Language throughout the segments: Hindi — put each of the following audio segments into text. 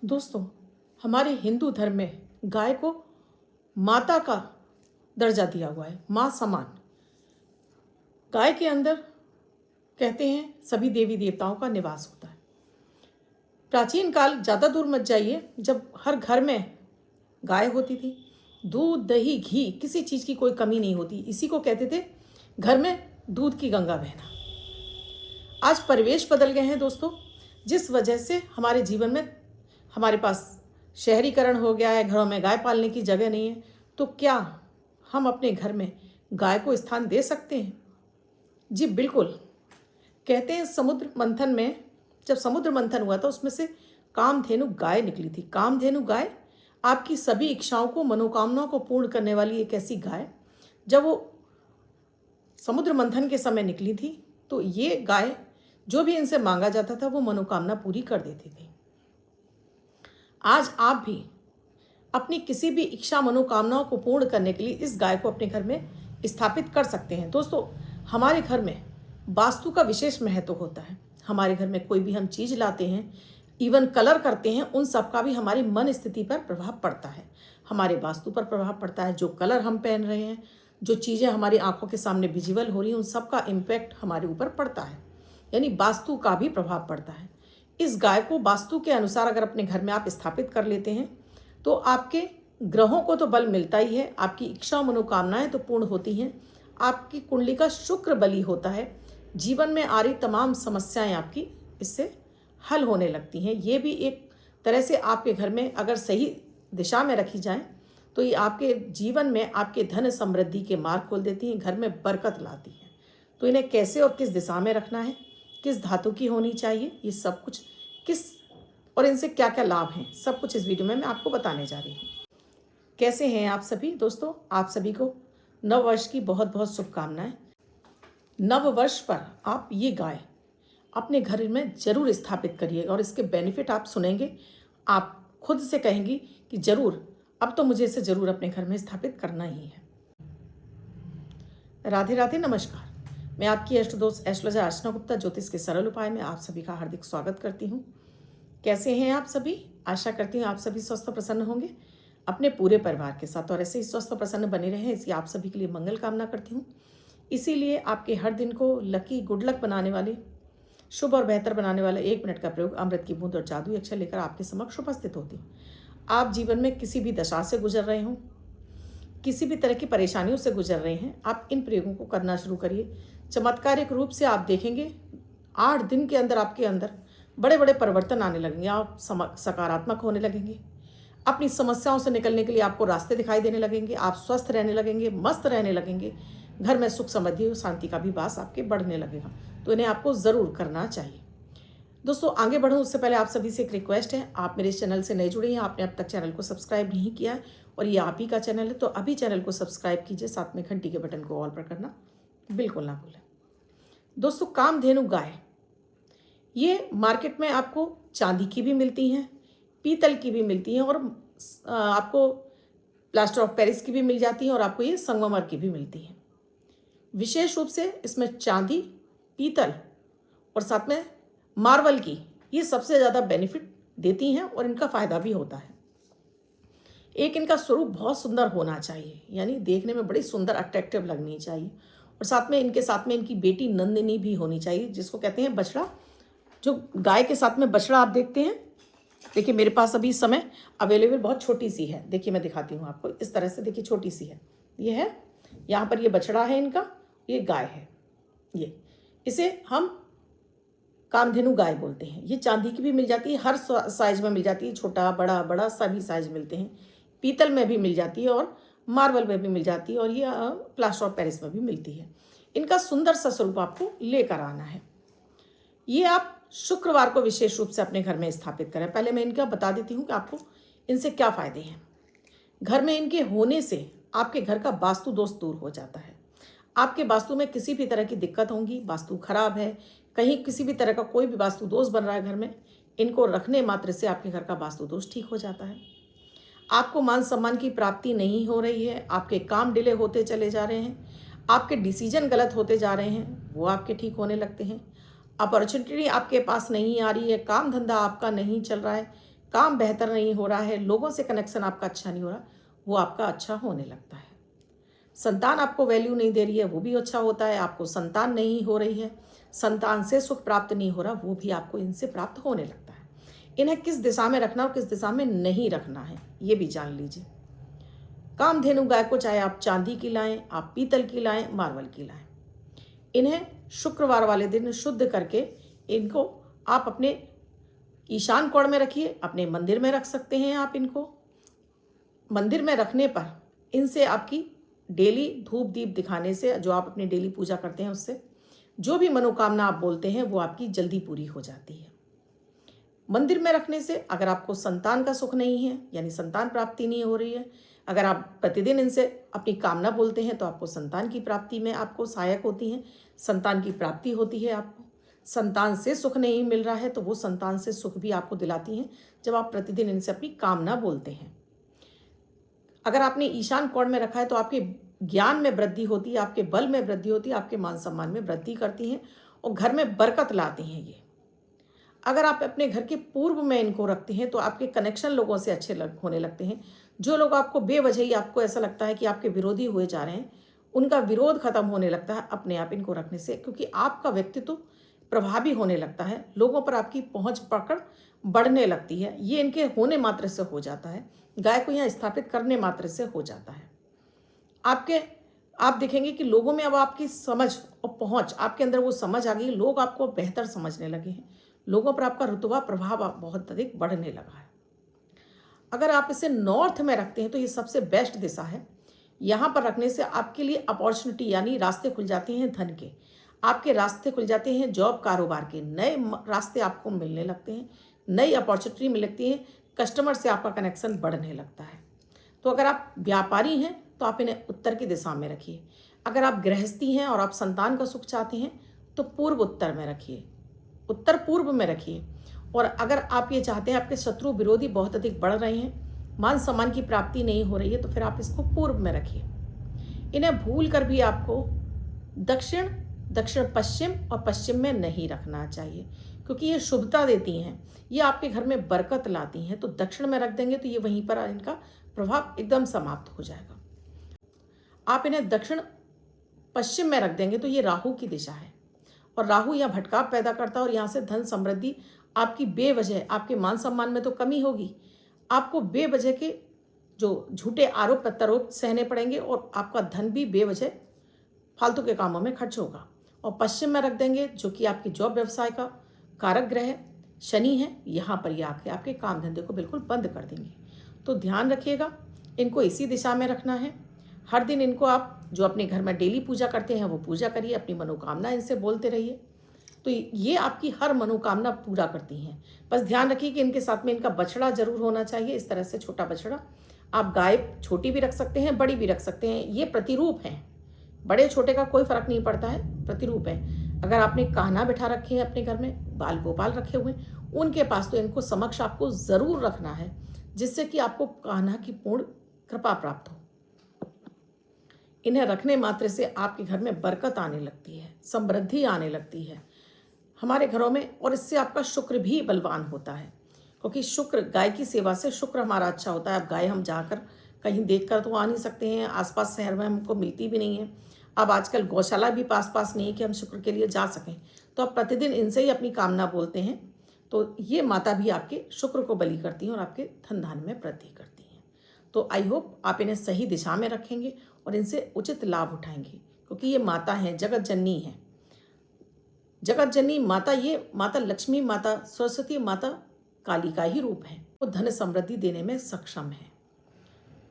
दोस्तों, हमारे हिंदू धर्म में गाय को माता का दर्जा दिया हुआ है, माँ समान। गाय के अंदर कहते हैं सभी देवी देवताओं का निवास होता है। प्राचीन काल, ज़्यादा दूर मत जाइए, जब हर घर में गाय होती थी, दूध दही घी किसी चीज़ की कोई कमी नहीं होती। इसी को कहते थे घर में दूध की गंगा बहना। आज परिवेश बदल गए हैं दोस्तों, जिस वजह से हमारे जीवन में हमारे पास शहरीकरण हो गया है, घरों में गाय पालने की जगह नहीं है। तो क्या हम अपने घर में गाय को स्थान दे सकते हैं? जी बिल्कुल। कहते हैं समुद्र मंथन में, जब समुद्र मंथन हुआ था, उसमें से कामधेनु गाय निकली थी। कामधेनु गाय आपकी सभी इच्छाओं को, मनोकामनाओं को पूर्ण करने वाली एक ऐसी गाय, जब वो समुद्र मंथन के समय निकली थी तो ये गाय जो भी इनसे मांगा जाता था वो मनोकामना पूरी कर देती थी। आज आप भी अपनी किसी भी इच्छा मनोकामनाओं को पूर्ण करने के लिए इस गाय को अपने घर में स्थापित कर सकते हैं। दोस्तों, हमारे घर में वास्तु का विशेष महत्व होता है। हमारे घर में कोई भी हम चीज़ लाते हैं, इवन कलर करते हैं, उन सब का भी हमारी मन स्थिति पर प्रभाव पड़ता है, हमारे वास्तु पर प्रभाव पड़ता है। जो कलर हम पहन रहे हैं, जो चीज़ें हमारी आंखों के सामने विजिबल हो रही हैं, उन सब का इम्पैक्ट हमारे ऊपर पड़ता है, यानी वास्तु का भी प्रभाव पड़ता है। इस गाय को वास्तु के अनुसार अगर अपने घर में आप स्थापित कर लेते हैं तो आपके ग्रहों को तो बल मिलता ही है, आपकी इच्छा मनोकामनाएं तो पूर्ण होती हैं, आपकी कुंडली का शुक्र बली होता है, जीवन में आ रही तमाम समस्याएं आपकी इससे हल होने लगती हैं। ये भी एक तरह से आपके घर में अगर सही दिशा में रखी जाए तो ये आपके जीवन में आपके धन समृद्धि के मार्ग खोल देती हैं, घर में बरकत लाती हैं। तो इन्हें कैसे और किस दिशा में रखना है, किस धातु की होनी चाहिए, ये सब कुछ और इनसे क्या क्या लाभ हैं, सब कुछ इस वीडियो में मैं आपको बताने जा रही हूँ। कैसे हैं आप सभी दोस्तों? आप सभी को नव वर्ष की बहुत बहुत शुभकामनाएं। नव वर्ष पर आप ये गाय अपने घर में जरूर स्थापित करिएगा और इसके बेनिफिट आप सुनेंगे, आप खुद से कहेंगी कि जरूर अब तो मुझे इसे जरूर अपने घर में स्थापित करना ही है। राधे राधे, नमस्कार। मैं आपकी इष्ट दोस्त एस्ट्रोलॉजर अर्चना गुप्ता ज्योतिष के सरल उपाय में आप सभी का हार्दिक स्वागत करती हूँ। कैसे हैं आप सभी? आशा करती हूँ आप सभी स्वस्थ प्रसन्न होंगे अपने पूरे परिवार के साथ, और ऐसे ही स्वस्थ प्रसन्न बने रहें, इसकी आप सभी के लिए मंगल कामना करती हूँ। इसीलिए आपके हर दिन को लकी गुड लक बनाने वाले, शुभ और बेहतर बनाने वाला 1 मिनट का प्रयोग अमृत की बूंद और जादुई अक्षर लेकर आपके समक्ष उपस्थित होती हूँ। आप जीवन में किसी भी दशा से गुजर रहे हों, किसी भी तरह की परेशानियों से गुजर रहे हैं, आप इन प्रयोगों को करना शुरू करिए। चमत्कारिक रूप से आप देखेंगे 8 दिन के अंदर आपके अंदर बड़े बड़े परिवर्तन आने लगेंगे। आप सकारात्मक होने लगेंगे, अपनी समस्याओं से निकलने के लिए आपको रास्ते दिखाई देने लगेंगे, आप स्वस्थ रहने लगेंगे, मस्त रहने लगेंगे, घर में सुख समृद्धि और शांति का भी वास आपके बढ़ने लगेगा। तो इन्हें आपको ज़रूर करना चाहिए। दोस्तों, आगे बढ़ूँ उससे पहले आप सभी से एक रिक्वेस्ट है, आप मेरे इस चैनल से नए जुड़े हैं, आपने अब तक चैनल को सब्सक्राइब नहीं किया है और ये आप ही का चैनल है, तो अभी चैनल को सब्सक्राइब कीजिए, साथ में घंटी के बटन को ऑल पर करना बिल्कुल ना भूलें। दोस्तों, कामधेनु गाय ये मार्केट में आपको चांदी की भी मिलती हैं, पीतल की भी मिलती हैं, और आपको प्लास्टर ऑफ पेरिस की भी मिल जाती हैं, और आपको ये संगमरमर की भी मिलती हैं। विशेष रूप से इसमें चांदी, पीतल और साथ में मार्बल की ये सबसे ज़्यादा बेनिफिट देती हैं और इनका फ़ायदा भी होता है। एक, इनका स्वरूप बहुत सुंदर होना चाहिए, यानी देखने में बड़ी सुंदर अट्रैक्टिव लगनी चाहिए, और साथ में इनकी बेटी नंदिनी भी होनी चाहिए, जिसको कहते हैं बछड़ा। जो गाय के साथ में बछड़ा आप देखते हैं, देखिए मेरे पास अभी इस समय अवेलेबल बहुत छोटी सी है, देखिए मैं दिखाती हूँ आपको, इस तरह से देखिए छोटी सी है, ये है, यहाँ पर ये बछड़ा है इनका, ये गाय है, ये इसे हम कामधेनु गाय बोलते हैं। ये चांदी की भी मिल जाती है, हर साइज में मिल जाती है, छोटा बड़ा बड़ा सभी साइज मिलते हैं, पीतल में भी मिल जाती है और मार्बल में भी मिल जाती है, और ये प्लास्टर ऑफ पेरिस में भी मिलती है। इनका सुंदर सा स्वरूप आपको लेकर आना है। ये आप शुक्रवार को विशेष रूप से अपने घर में स्थापित करें। पहले मैं इनका बता देती हूँ कि आपको इनसे क्या फ़ायदे हैं। घर में इनके होने से आपके घर का वास्तु दोष दूर हो जाता है। आपके वास्तु में किसी भी तरह की दिक्कत होंगी, वास्तु खराब है, कहीं किसी भी तरह का कोई भी वास्तु दोष बन रहा है घर में, इनको रखने मात्र से आपके घर का वास्तु दोष ठीक हो जाता है। आपको मान सम्मान की प्राप्ति नहीं हो रही है, आपके काम डिले होते चले जा रहे हैं, आपके डिसीजन गलत होते जा रहे हैं, वो आपके ठीक होने लगते हैं। अपॉर्चुनिटी आपके पास नहीं आ रही है, काम धंधा आपका नहीं चल रहा है, काम बेहतर नहीं हो रहा है, लोगों से कनेक्शन आपका अच्छा नहीं हो रहा, वो आपका अच्छा होने लगता है। संतान आपको वैल्यू नहीं दे रही है, वो भी अच्छा होता है। आपको संतान नहीं हो रही है, संतान से सुख प्राप्त नहीं हो रहा, वो भी आपको इनसे प्राप्त होने लगता है। इन्हें किस दिशा में रखना और किस दिशा में नहीं रखना है, ये भी जान लीजिए। कामधेनु गाय को चाहे आप चांदी की लाएं, आप पीतल की लाएं, मार्बल की लाएं, इन्हें शुक्रवार वाले दिन शुद्ध करके इनको आप अपने ईशान कोण में रखिए। अपने मंदिर में रख सकते हैं आप इनको। मंदिर में रखने पर इनसे आपकी डेली धूप दीप दिखाने से, जो आप अपनी डेली पूजा करते हैं उससे, जो भी मनोकामना आप बोलते हैं वो आपकी जल्दी पूरी हो जाती है। मंदिर में रखने से अगर आपको संतान का सुख नहीं है, यानी संतान प्राप्ति नहीं हो रही है, अगर आप प्रतिदिन इनसे अपनी कामना बोलते हैं तो आपको संतान की प्राप्ति में आपको सहायक होती हैं, संतान की प्राप्ति होती है। आपको संतान से सुख नहीं मिल रहा है तो वो संतान से सुख भी आपको दिलाती हैं जब आप प्रतिदिन इनसे अपनी कामना बोलते हैं। अगर आपने ईशान कोण में रखा है तो आपके ज्ञान में वृद्धि होती है, आपके बल में वृद्धि होती है, आपके मान सम्मान में वृद्धि करती हैं और घर में बरकत लाती हैं ये। अगर आप अपने घर के पूर्व में इनको रखते हैं तो आपके कनेक्शन लोगों से अच्छे होने लगते हैं। जो लोग आपको बेवजह ही, आपको ऐसा लगता है कि आपके विरोधी हुए जा रहे हैं, उनका विरोध खत्म होने लगता है अपने आप इनको रखने से, क्योंकि आपका व्यक्तित्व प्रभावी होने लगता है, लोगों पर आपकी पहुंच पकड़ बढ़ने लगती है। ये इनके होने मात्र से हो जाता है, गाय को यहाँ स्थापित करने मात्र से हो जाता है। आप देखेंगे कि लोगों में अब आपकी समझ और पहुंच, आपके अंदर वो समझ आ गई, लोग आपको बेहतर समझने लगे हैं, लोगों पर आपका रुतबा प्रभाव बहुत अधिक बढ़ने लगा है। अगर आप इसे नॉर्थ में रखते हैं तो ये सबसे बेस्ट दिशा है। यहाँ पर रखने से आपके लिए अपॉर्चुनिटी, यानी रास्ते खुल जाते हैं धन के, आपके रास्ते खुल जाते हैं जॉब कारोबार के, नए रास्ते आपको मिलने लगते हैं, नई अपॉर्चुनिटी मिल लगती है, कस्टमर से आपका कनेक्शन बढ़ने लगता है। तो अगर आप व्यापारी हैं तो आप इन्हें उत्तर की दिशा में रखिए। अगर आप गृहस्थी हैं और आप संतान का सुख चाहते हैं तो पूर्व उत्तर में रखिए, उत्तर पूर्व में रखिए। और अगर आप ये चाहते हैं आपके शत्रु विरोधी बहुत अधिक बढ़ रहे हैं, मान सम्मान की प्राप्ति नहीं हो रही है, तो फिर आप इसको पूर्व में रखिए। इन्हें भूल कर भी आपको दक्षिण, दक्षिण पश्चिम और पश्चिम में नहीं रखना चाहिए, क्योंकि ये शुभता देती हैं, ये आपके घर में बरकत लाती हैं। तो दक्षिण में रख देंगे तो ये वहीं पर इनका प्रभाव एकदम समाप्त हो जाएगा। आप इन्हें दक्षिण पश्चिम में रख देंगे तो ये राहु की दिशा है, और राहु यहाँ भटकाव पैदा करता है, और यहाँ से धन समृद्धि आपकी बेवजह, आपके मान सम्मान में तो कमी होगी, आपको बेवजह के जो झूठे आरोप प्रत्यारोप सहने पड़ेंगे, और आपका धन भी बेवजह फालतू के कामों में खर्च होगा। और पश्चिम में रख देंगे, जो कि आपकी जॉब व्यवसाय का कारक ग्रह शनि है, यहाँ पर ये आके आपके काम धंधे को बिल्कुल बंद कर देंगे। तो ध्यान रखिएगा, इनको इसी दिशा में रखना है। हर दिन इनको आप जो अपने घर में डेली पूजा करते हैं वो पूजा करिए, अपनी मनोकामना इनसे बोलते रहिए, तो ये आपकी हर मनोकामना पूरा करती हैं। बस ध्यान रखिए कि इनके साथ में इनका बछड़ा जरूर होना चाहिए, इस तरह से छोटा बछड़ा। आप गाय छोटी भी रख सकते हैं, बड़ी भी रख सकते हैं, ये प्रतिरूप हैं, बड़े छोटे का कोई फर्क नहीं पड़ता है, प्रतिरूप है। अगर आपने कान्हा बिठा रखे हैं अपने घर में, बाल गोपाल रखे हुए, उनके पास तो इनको समक्ष आपको जरूर रखना है, जिससे कि आपको कान्हा की पूर्ण कृपा प्राप्त हो। इन्हें रखने मात्र से आपके घर में बरकत आने लगती है, समृद्धि आने लगती है हमारे घरों में, और इससे आपका शुक्र भी बलवान होता है, क्योंकि शुक्र, गाय की सेवा से शुक्र हमारा अच्छा होता है। अब गाय हम जाकर कहीं देखकर तो आ नहीं सकते हैं, आसपास शहर में हमको मिलती भी नहीं है। अब आजकल गौशाला भी पास नहीं है कि हम शुक्र के लिए जा सकें, तो आप प्रतिदिन इनसे ही अपनी कामना बोलते हैं, तो ये माता भी आपके शुक्र को बलि करती हैं और आपके धन धान में वृद्धि करती हैं। तो आई होप आप इन्हें सही दिशा में रखेंगे और इनसे उचित लाभ उठाएंगे, क्योंकि ये माता हैं, जगत जननी है, जगत जननी माता, ये माता लक्ष्मी, माता सरस्वती, माता काली का ही रूप है, वो धन समृद्धि देने में सक्षम है।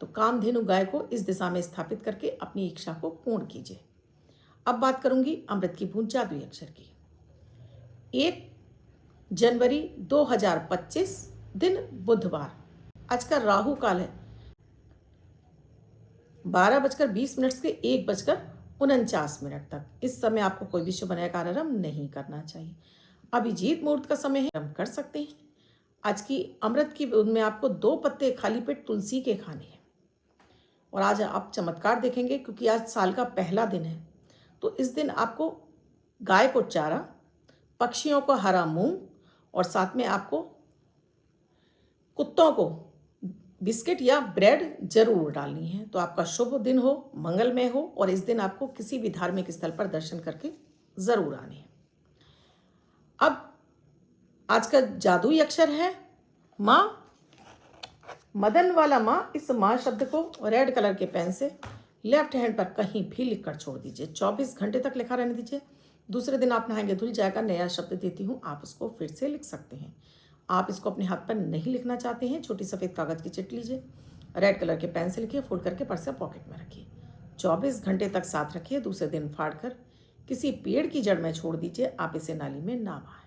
तो कामधेनु गाय को इस दिशा में स्थापित करके अपनी इच्छा को पूर्ण कीजिए। अब बात करूंगी अमृत की बूंद जादुई अक्षर की। 1 जनवरी 2025 दिन बुधवार, आज का राहु काल है 12:20 से 1:49 तक। इस समय आपको कोई भी शुभ नया कार्यक्रम नहीं करना चाहिए। अभिजीत मुहूर्त का समय है, हम कर सकते हैं। आज की अमृत की बूंद में आपको 2 पत्ते खाली पेट तुलसी के खाने हैं, और आज आप चमत्कार देखेंगे, क्योंकि आज साल का पहला दिन है। तो इस दिन आपको गाय को चारा, पक्षियों को हरा मूंग, और साथ में आपको कुत्तों को बिस्किट या ब्रेड जरूर डालनी है। तो आपका शुभ दिन हो, मंगलमय हो, और इस दिन आपको किसी भी धार्मिक स्थल पर दर्शन करके जरूर आने हैं। अब आज का जादुई अक्षर है माँ। मदन वाला माँ, इस माँ शब्द को रेड कलर के पेन से लेफ्ट हैंड पर कहीं भी लिखकर छोड़ दीजिए। 24 घंटे तक लिखा रहने दीजिए। दूसरे दिन आप नहाएंगे धुल जाएगा। नया शब्द देती हूँ, आप उसको फिर से लिख सकते हैं। आप इसको अपने हाथ पर नहीं लिखना चाहते हैं, छोटी सफ़ेद कागज़ की चिट लीजिए, रेड कलर के पेन से लिखिए, फोल्ड करके पर्स या पॉकेट में रखिए। 24 घंटे तक साथ रखिए। दूसरे दिन फाड़ कर किसी पेड़ की जड़ में छोड़ दीजिए। आप इसे नाली में ना बहाएं।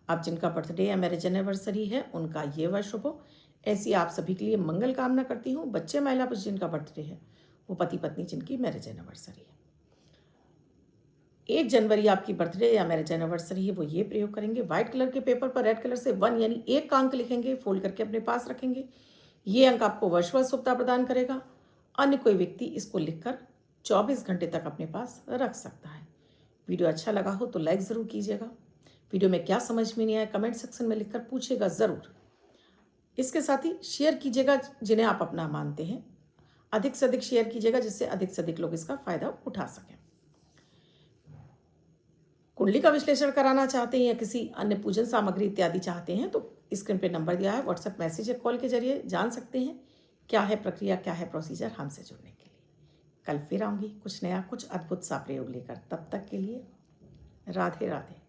अब जिनका बर्थडे या मैरिज एनिवर्सरी है उनका ये वर्ष शुभ हो, ऐसी आप सभी के लिए मंगल कामना करती हूँ। बच्चे महिला पुरुष जिनका बर्थडे है, वो पति पत्नी जिनकी मैरिज एनिवर्सरी है। 1 जनवरी आपकी बर्थडे या मैरिज एनिवर्सरी है, वो ये प्रयोग करेंगे। व्हाइट कलर के पेपर पर रेड कलर से 1 यानी 1 का अंक लिखेंगे, फोल्ड करके अपने पास रखेंगे। ये अंक आपको वर्षभर शुभता प्रदान करेगा। अन्य कोई व्यक्ति इसको लिखकर 24 घंटे तक अपने पास रख सकता है। वीडियो अच्छा लगा हो तो लाइक ज़रूर कीजिएगा। वीडियो में क्या समझ में नहीं आया कमेंट सेक्शन में लिखकर पूछिएगा ज़रूर। इसके साथ ही शेयर कीजिएगा जिन्हें आप अपना मानते हैं। अधिक से अधिक शेयर कीजिएगा जिससे अधिक से अधिक लोग इसका फ़ायदा उठा सकें। कुंडली का विश्लेषण कराना चाहते हैं या किसी अन्य पूजन सामग्री इत्यादि चाहते हैं तो स्क्रीन पे नंबर दिया है, व्हाट्सएप मैसेज या कॉल के जरिए जान सकते हैं क्या है प्रक्रिया, क्या है प्रोसीजर हमसे जुड़ने के लिए। कल फिर आऊँगी कुछ नया, कुछ अद्भुत सा प्रयोग लेकर। तब तक के लिए राधे राधे।